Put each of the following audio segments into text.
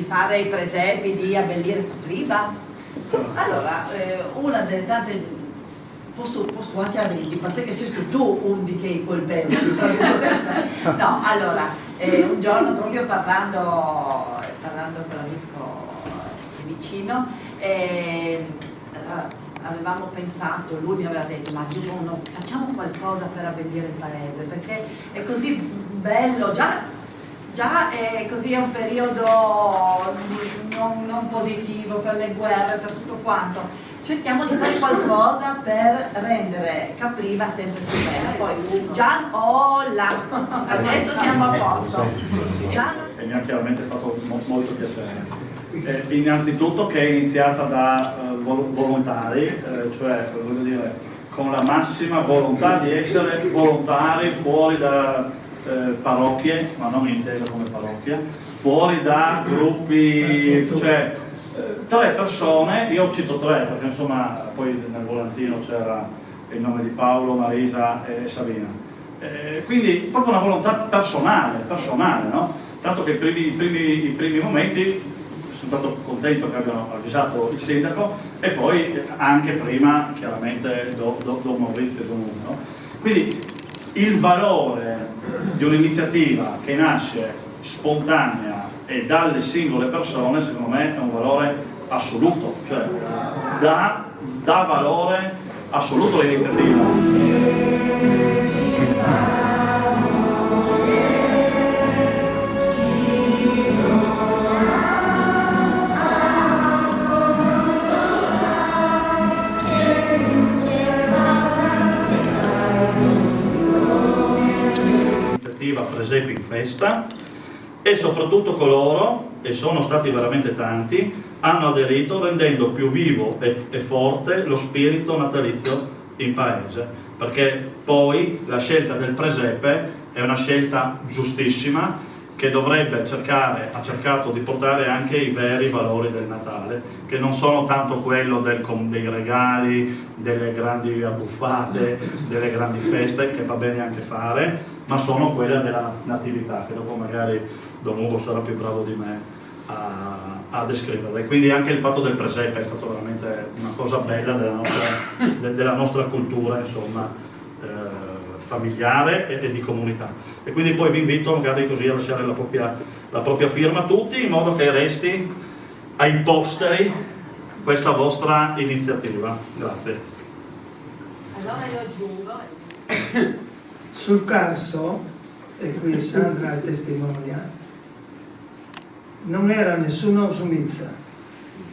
fare i presepi, di abbellire Capriva. Allora, una delle tante posto anche a ridi, perché sei tu un di che i colpevoli. No, allora, un giorno proprio parlando con l'amico vicino, avevamo pensato, lui mi aveva detto, ma no, facciamo qualcosa per abbellire il paese, perché è così bello, già è così, è un periodo non positivo per le guerre, per tutto quanto. Cerchiamo di fare qualcosa per rendere Capriva sempre più bella. Poi Gian, adesso siamo a posto. Gian? E mi ha chiaramente fatto molto piacere. Innanzitutto che è iniziata da volontari, cioè voglio dire, con la massima volontà di essere volontari fuori da parrocchie, ma non intesa come parrocchia, fuori da gruppi, cioè 3 persone, io cito 3 perché insomma poi nel volantino c'era il nome di Paolo, Marisa e Sabina, quindi proprio una volontà personale, no? Tanto che i primi momenti sono stato contento che abbiano avvisato il sindaco e poi anche prima chiaramente Don Maurizio e Don Uno. Quindi il valore di un'iniziativa che nasce spontanea e dalle singole persone, secondo me è un valore assoluto, cioè dà valore assoluto all'iniziativa. Presepi in festa, e soprattutto coloro, e sono stati veramente tanti, hanno aderito rendendo più vivo e forte lo spirito natalizio in paese, perché poi la scelta del presepe è una scelta giustissima che ha cercato di portare anche i veri valori del Natale, che non sono tanto quello dei regali, delle grandi abbuffate, delle grandi feste, che va bene anche fare, ma sono quella della natività, che dopo magari Don Ugo sarà più bravo di me a descriverla. E quindi anche il fatto del presepe è stato veramente una cosa bella della nostra cultura, insomma, familiare e di comunità. E quindi poi vi invito magari così a lasciare la propria firma a tutti, in modo che resti ai posteri questa vostra iniziativa. Grazie. Allora io aggiungo sul Carso, e qui Sandra è testimonia, non era nessuna osmizza,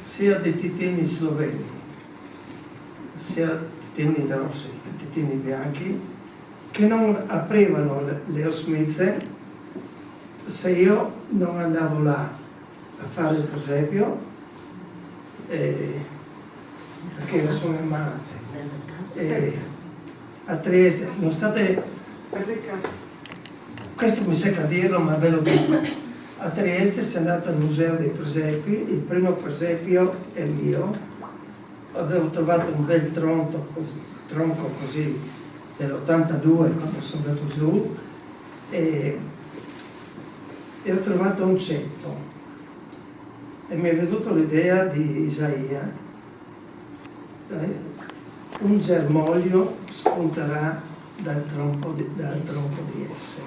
sia dei titini sloveni, sia titini rossi, titini bianchi, che non aprivano le osmizze se io non andavo là a fare il presepio, perché io sono in Marte. A Trieste, non state, questo mi secca dirlo, ma ve lo dico. A Trieste si è andato al museo dei presepi, il primo presepio è mio, avevo trovato un bel tronco così dell'82 quando sono andato giù, e ho trovato un ceppo e mi è venuta l'idea di Isaia, un germoglio spunterà dal tronco di esso,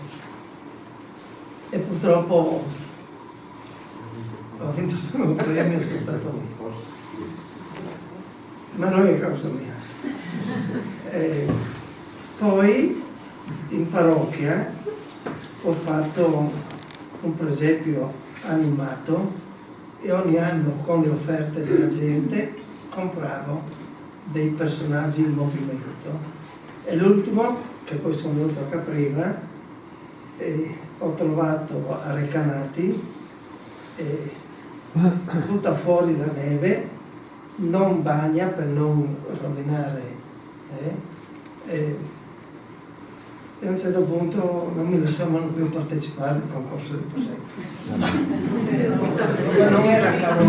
e purtroppo ho vinto un premio, sono stato lì, ma non è causa mia. Poi in parrocchia ho fatto un presepio animato e ogni anno con le offerte della gente compravo dei personaggi in movimento, e l'ultimo, che poi sono venuto a Capriva, ho trovato a Recanati, tutta fuori la neve, non bagna per non rovinare, e a un certo punto non mi lasciavano più partecipare al concorso di presepio. Non era caro.